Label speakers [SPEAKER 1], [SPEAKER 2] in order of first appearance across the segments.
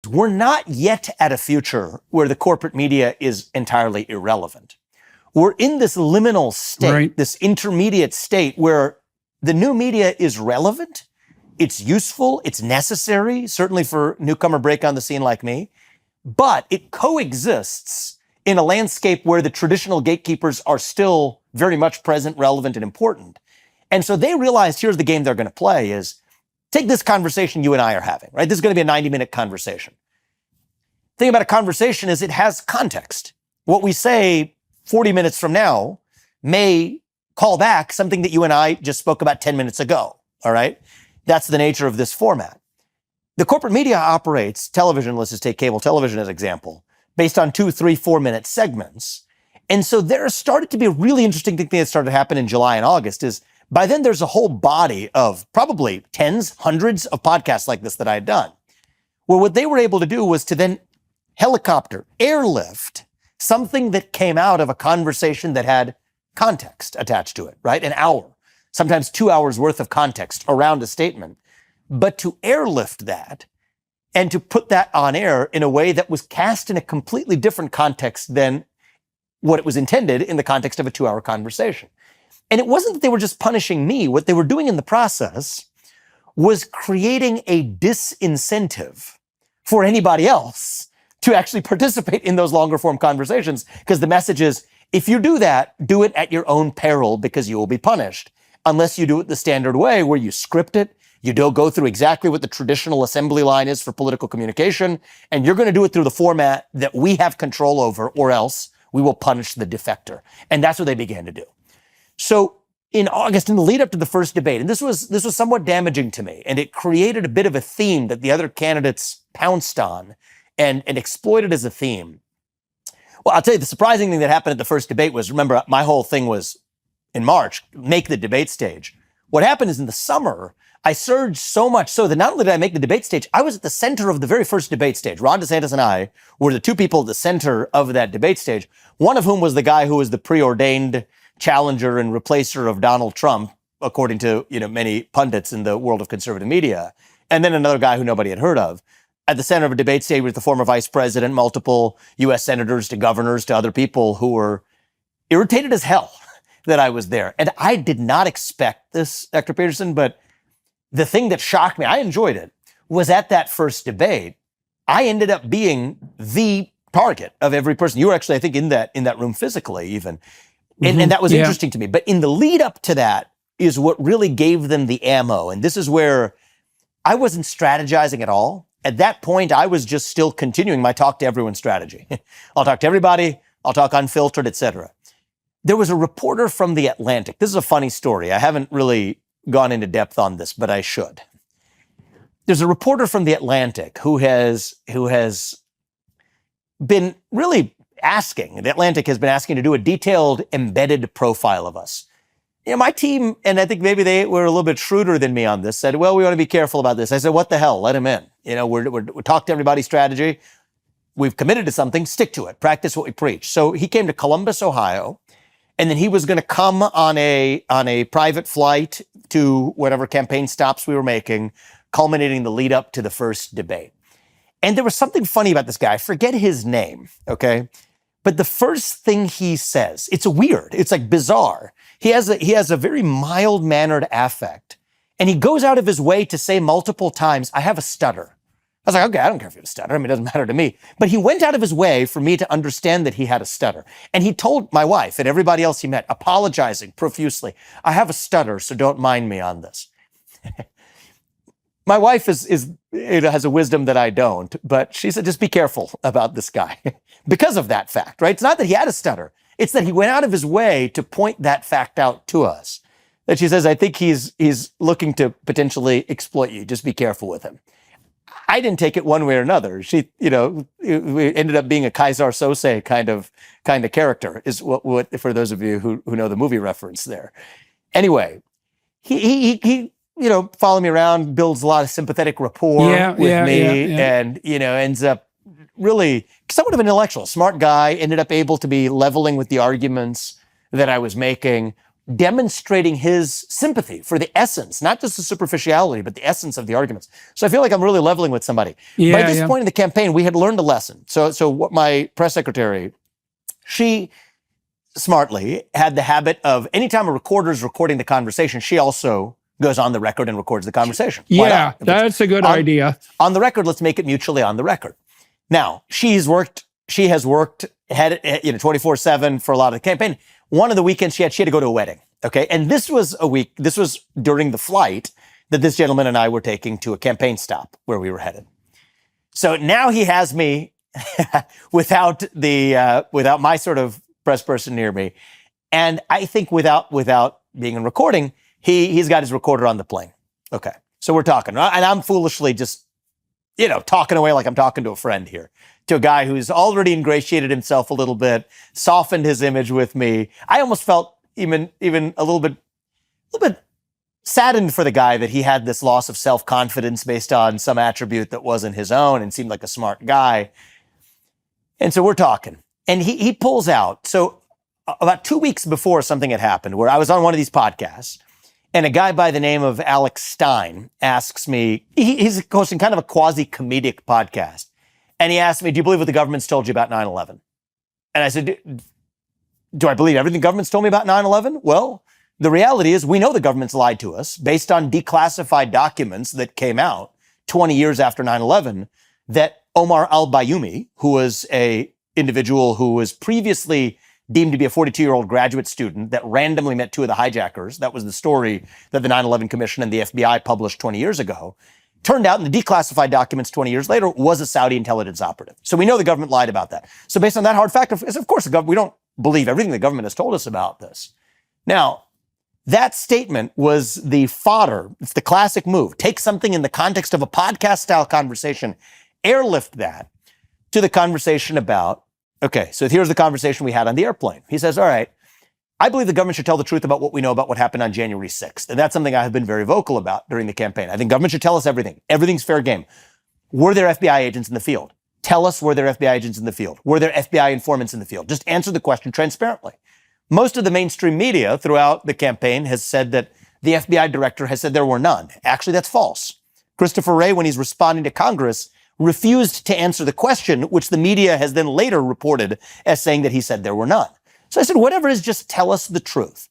[SPEAKER 1] We're not yet at a future where the corporate media is entirely irrelevant. We're in this liminal state, right, this intermediate state where the new media is relevant, it's useful, it's necessary, certainly for newcomer break on the scene like me, but it coexists in a landscape where the traditional gatekeepers are still very much present, relevant, and important. And so they realized here's the game they're going to play is, take this conversation you and I are having, right? This is going to be a 90-minute conversation. The thing about a conversation is it has context. What we say 40 minutes from now may call back something that you and I just spoke about 10 minutes ago, all right? That's the nature of this format. The corporate media operates television, let's just take cable television as an example, based on 2, 3, 4-minute segments. And so there started to be a really interesting thing that started to happen in July and August is by then there's a whole body of probably tens, hundreds of podcasts like this that I had done, where what they were able to do was to then helicopter, airlift something that came out of a conversation that had context attached to it, right? An hour, sometimes 2 hours worth of context around a statement. But to airlift that and to put that on air in a way that was cast in a completely different context than what it was intended in the context of a 2-hour conversation. And it wasn't that they were just punishing me. What they were doing in the process was creating a disincentive for anybody else to actually participate in those longer form conversations. Because the message is, if you do that, do it at your own peril because you will be punished. Unless you do it the standard way where you script it, you don't go through exactly what the traditional assembly line is for political communication, and you're going to do it through the format that we have control over, or else we will punish the defector. And that's what they began to do. So in August, in the lead up to the first debate, and this was somewhat damaging to me, and it created a bit of a theme that the other candidates pounced on and exploited as a theme. Well, I'll tell you, the surprising thing that happened at the first debate was, remember, my whole thing was in March, make the debate stage. What happened is in the summer, I surged so much so that not only did I make the debate stage, I was at the center of the very first debate stage. Ron DeSantis and I were the two people at the center of that debate stage, one of whom was the guy who was the preordained challenger and replacer of Donald Trump, according to many pundits in the world of conservative media, and then another guy who nobody had heard of. At the center of a debate stage was the former vice president, multiple U.S. senators to governors to other people who were irritated as hell that I was there. And I did not expect this, Dr. Peterson, but the thing that shocked me, I enjoyed it, was at that first debate, I ended up being the target of every person. You were actually, I think, in that room physically even. And that was interesting to me. But in the lead up to that is what really gave them the ammo. And this is where I wasn't strategizing at all. At that point, I was just still continuing my talk to everyone strategy. I'll talk to everybody. I'll talk unfiltered, et cetera. There was a reporter from The Atlantic. This is a funny story. I haven't really gone into depth on this, but I should. There's a reporter from The Atlantic who has been really asking, The Atlantic has been asking to do a detailed embedded profile of us. My team, and I think maybe they were a little bit shrewder than me on this, said, well, we want to be careful about this. I said, what the hell? Let him in. We're talk to everybody strategy. We've committed to something, stick to it, practice what we preach. So he came to Columbus, Ohio, and then he was going to come on a private flight to whatever campaign stops we were making, culminating the lead up to the first debate. And there was something funny about this guy. I forget his name, okay? But the first thing he says, it's weird. It's like bizarre. He has a very mild-mannered affect. And he goes out of his way to say multiple times, I have a stutter. I was like, okay, I don't care if you have a stutter. I mean, it doesn't matter to me. But he went out of his way for me to understand that he had a stutter. And he told my wife and everybody else he met, apologizing profusely, I have a stutter, so don't mind me on this. My wife has a wisdom that I don't, but she said, just be careful about this guy because of that fact, right? It's not that he had a stutter. It's that he went out of his way to point that fact out to us. That she says, I think he's looking to potentially exploit you. Just be careful with him. I didn't take it one way or another. She, it ended up being a Kaiser Sose kind of character is what for those of you who know the movie reference there. Anyway, he follow me around, builds a lot of sympathetic rapport with me, and ends up really somewhat of an intellectual, smart guy. Ended up able to be leveling with the arguments that I was making. demonstrating his sympathy for the essence, not just the superficiality, but the essence of the arguments. So I feel like I'm really leveling with somebody. By this point in the campaign, we had learned a lesson. So what my press secretary, she smartly had the habit of anytime a recorder is recording the conversation, she also goes on the record and records the conversation.
[SPEAKER 2] Yeah, that's a good idea.
[SPEAKER 1] On the record, let's make it mutually on the record. Now, she has worked 24/7 for a lot of the campaign. One of the weekends she had to go to a wedding. Okay. And this was during the flight that this gentleman and I were taking to a campaign stop where we were headed. So now he has me without my sort of press person near me. And I think without being in recording, he's got his recorder on the plane. Okay. So we're talking, and I'm foolishly just, talking away like I'm talking to a friend here, to a guy who's already ingratiated himself a little bit, softened his image with me. I almost felt even a little bit saddened for the guy that he had this loss of self-confidence based on some attribute that wasn't his own and seemed like a smart guy. And so we're talking, and he pulls out. So about 2 weeks before something had happened where I was on one of these podcasts, and a guy by the name of Alex Stein asks me, he's hosting kind of a quasi-comedic podcast. And he asked me, do you believe what the government's told you about 9/11? And I said, do I believe everything the government's told me about 9/11? Well, the reality is we know the government's lied to us based on declassified documents that came out 20 years after 9/11, that Omar al-Bayoumi, who was a individual who was previously deemed to be a 42-year-old graduate student that randomly met two of the hijackers. That was the story that the 9/11 Commission and the FBI published 20 years ago. Turned out in the declassified documents 20 years later was a Saudi intelligence operative. So we know the government lied about that. So based on that hard fact, of course, we don't believe everything the government has told us about this. Now, that statement was the fodder. It's the classic move. Take something in the context of a podcast-style conversation, airlift that to the conversation about, okay, so here's the conversation we had on the airplane. He says, all right, I believe the government should tell the truth about what we know about what happened on January 6th. And that's something I have been very vocal about during the campaign. I think government should tell us everything. Everything's fair game. Were there FBI agents in the field? Tell us, were there FBI agents in the field? Were there FBI informants in the field? Just answer the question transparently. Most of the mainstream media throughout the campaign has said that the FBI director has said there were none. Actually, that's false. Christopher Wray, when he's responding to Congress, refused to answer the question, which the media has then later reported as saying that he said there were none. So I said, whatever it is, just tell us the truth.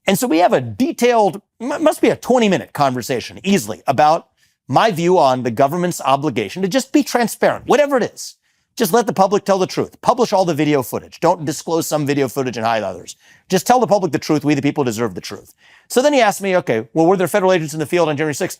[SPEAKER 1] And so we have a detailed, must be a 20-minute conversation easily about my view on the government's obligation to just be transparent, whatever it is. Just let the public tell the truth. Publish all the video footage. Don't disclose some video footage and hide others. Just tell the public the truth. We, the people, deserve the truth. So then he asked me, okay, well, were there federal agents in the field on January 6th?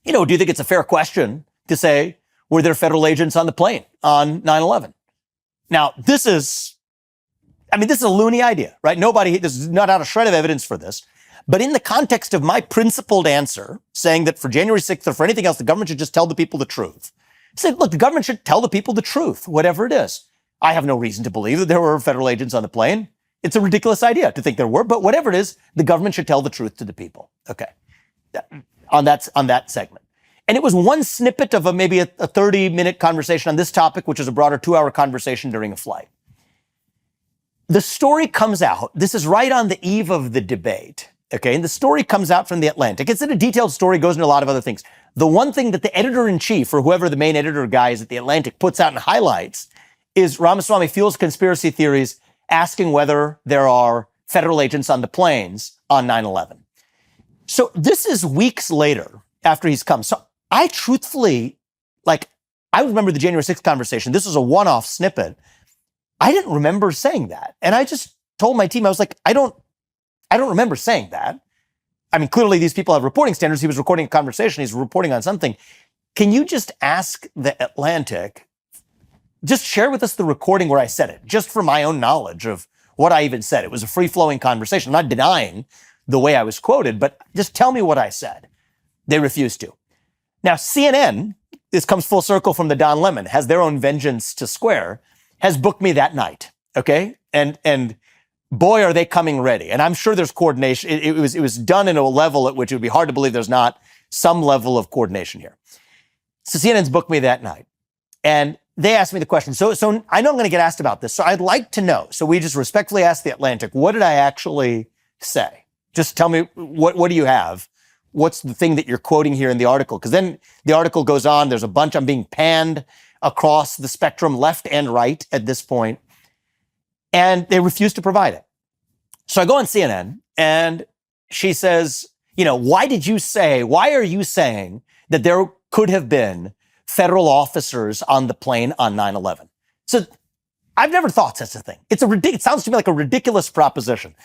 [SPEAKER 1] Do you think it's a fair question to say, were there federal agents on the plane on 9/11? Now, this is a loony idea, right? There's not a shred of evidence for this. But in the context of my principled answer, saying that for January 6th or for anything else, the government should just tell the people the truth. I said, look, the government should tell the people the truth, whatever it is. I have no reason to believe that there were federal agents on the plane. It's a ridiculous idea to think there were, but whatever it is, the government should tell the truth to the people. Okay. On that segment. And it was one snippet of maybe a 30-minute conversation on this topic, which is a broader 2-hour conversation during a flight. The story comes out. This is right on the eve of the debate. Okay. And the story comes out from The Atlantic. It's in a detailed story, goes into a lot of other things. The one thing that the editor-in-chief, or whoever the main editor guy is at The Atlantic, puts out and highlights is Ramaswamy fuels conspiracy theories, asking whether there are federal agents on the planes on 9/11. So this is weeks later after he's come. So I truthfully, I remember the January 6th conversation. This was a one-off snippet. I didn't remember saying that. And I just told my team, I was like, I don't remember saying that. I mean, clearly these people have reporting standards. He was recording a conversation. He's reporting on something. Can you just ask The Atlantic, just share with us the recording where I said it, just for my own knowledge of what I even said. It was a free-flowing conversation. I'm not denying the way I was quoted, but just tell me what I said. They refused to. Now, CNN, this comes full circle from the Don Lemon, has their own vengeance to square, has booked me that night, okay? And boy, are they coming ready. And I'm sure there's coordination. It was done in a level at which it would be hard to believe there's not some level of coordination here. So CNN's booked me that night. And they asked me the question. So I know I'm going to get asked about this. So I'd like to know. So we just respectfully asked The Atlantic, what did I actually say? Just tell me, what do you have? What's the thing that you're quoting here in the article? Because then the article goes on. There's a bunch. I'm being panned across the spectrum, left and right at this point. And they refuse to provide it. So I go on CNN and she says, why are you saying that there could have been federal officers on the plane on 9/11? So I've never thought such a thing. It sounds to me like a ridiculous proposition.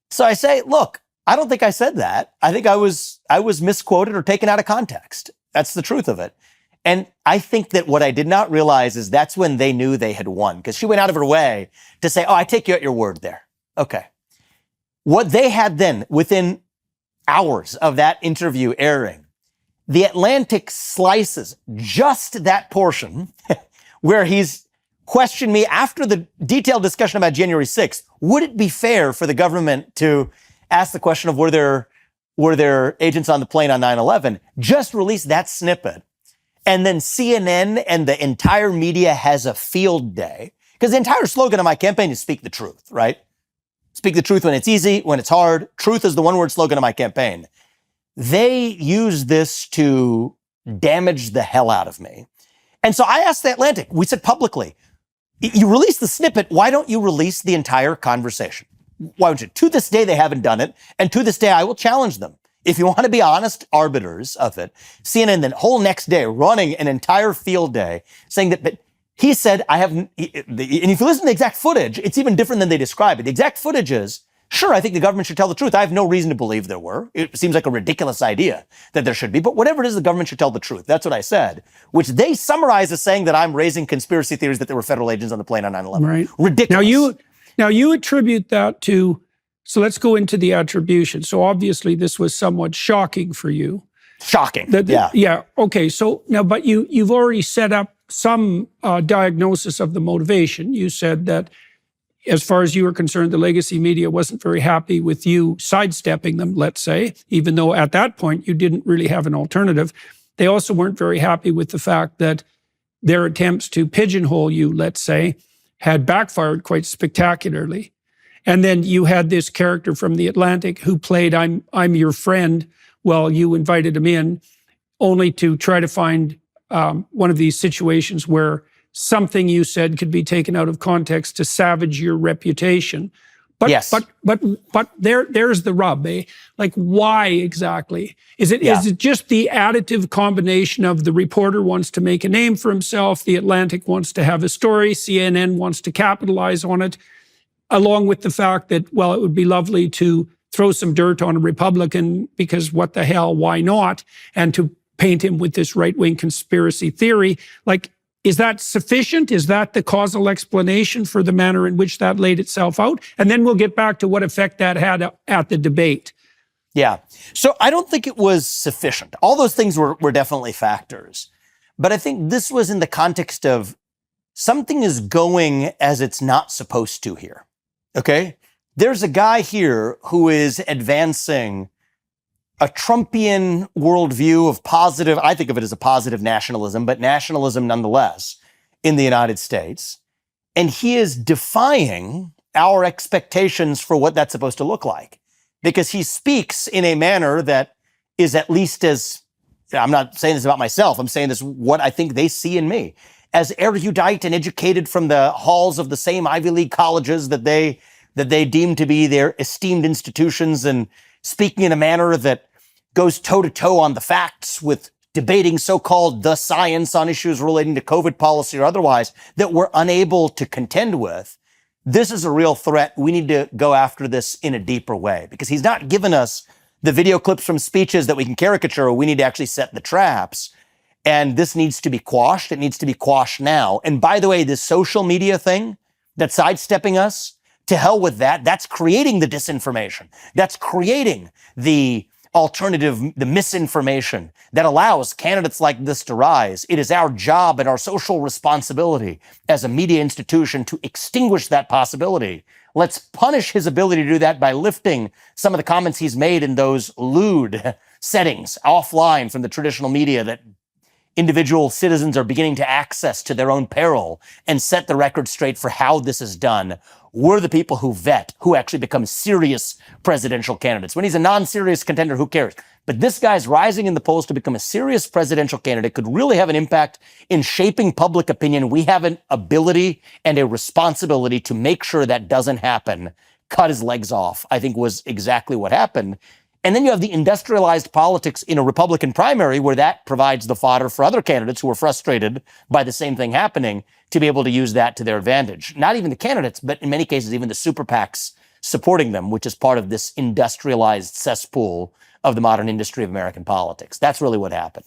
[SPEAKER 1] So I say, look, I don't think I said that. I think I was misquoted or taken out of context. That's the truth of it. And I think that what I did not realize is that's when they knew they had won, because she went out of her way to say, I take you at your word there. Okay. What they had then, within hours of that interview airing, The Atlantic slices just that portion where he's questioned me after the detailed discussion about January 6th. Would it be fair for the government to ask the question of were there agents on the plane on 9/11? Just release that snippet. And then CNN and the entire media has a field day. Because the entire slogan of my campaign is speak the truth, right? Speak the truth when it's easy, when it's hard. Truth is the one-word slogan of my campaign. They use this to damage the hell out of me. And so I asked the Atlantic, we said publicly, you release the snippet, why don't you release the entire conversation? Why don't you? To this day, they haven't done it. And to this day, I will challenge them. If you want to be honest arbiters of it, CNN the whole next day running an entire field day saying that he said, and if you listen to the exact footage, it's even different than they describe it. The exact footage is, sure, I think the government should tell the truth. I have no reason to believe there were. It seems like a ridiculous idea that there should be, but whatever it is, the government should tell the truth. That's what I said, which they summarize as saying that I'm raising conspiracy theories that there were federal agents on the plane on 9/11.
[SPEAKER 2] Right.
[SPEAKER 1] Ridiculous.
[SPEAKER 2] Now you attribute that to, so let's go into the attribution. So obviously this was somewhat shocking for you.
[SPEAKER 1] Shocking.
[SPEAKER 2] Yeah. Okay. So now, but you've already set up some diagnosis of the motivation. You said that as far as you were concerned, the legacy media wasn't very happy with you sidestepping them, let's say, even though at that point you didn't really have an alternative. They also weren't very happy with the fact that their attempts to pigeonhole you, let's say, had backfired quite spectacularly. And then you had this character from The Atlantic who played I'm your friend while you invited him in, only to try to find one of these situations where something you said could be taken out of context to savage your reputation. But
[SPEAKER 1] yes.
[SPEAKER 2] But there's the rub, eh? Like, why exactly? Is it just the additive combination of the reporter wants to make a name for himself, The Atlantic wants to have a story, CNN wants to capitalize on it, along with the fact that, well, it would be lovely to throw some dirt on a Republican because what the hell, why not? And to paint him with this right-wing conspiracy theory. Like, is that sufficient? Is that the causal explanation for the manner in which that laid itself out? And then we'll get back to what effect that had at the debate.
[SPEAKER 1] Yeah. So I don't think it was sufficient. All those things were definitely factors. But I think this was in the context of something is going as it's not supposed to here. Okay? There's a guy here who is advancing a Trumpian worldview of positive, I think of it as a positive nationalism, but nationalism nonetheless in the United States. And he is defying our expectations for what that's supposed to look like, because he speaks in a manner that is at least as, I'm not saying this about myself, I'm saying this what I think they see in me, as erudite and educated from the halls of the same Ivy League colleges that they deem to be their esteemed institutions, and speaking in a manner that goes toe-to-toe on the facts with debating so-called the science on issues relating to COVID policy or otherwise that we're unable to contend with. This is a real threat. We need to go after this in a deeper way, because he's not given us the video clips from speeches that we can caricature. We need to actually set the traps. And this needs to be quashed. It needs to be quashed now. And by the way, this social media thing that's sidestepping us, to hell with that. That's creating the disinformation. That's creating the alternative, the misinformation that allows candidates like this to rise. It is our job and our social responsibility as a media institution to extinguish that possibility. Let's punish his ability to do that by lifting some of the comments he's made in those lewd settings offline from the traditional media that individual citizens are beginning to access to their own peril and set the record straight for how this is done, we're the people who vet, who actually become serious presidential candidates. When he's a non-serious contender, who cares? But this guy's rising in the polls to become a serious presidential candidate, could really have an impact in shaping public opinion. We have an ability and a responsibility to make sure that doesn't happen. Cut his legs off, I think, was exactly what happened. And then you have the industrialized politics in a Republican primary where that provides the fodder for other candidates who are frustrated by the same thing happening to be able to use that to their advantage. Not even the candidates, but in many cases, even the super PACs supporting them, which is part of this industrialized cesspool of the modern industry of American politics. That's really what happened.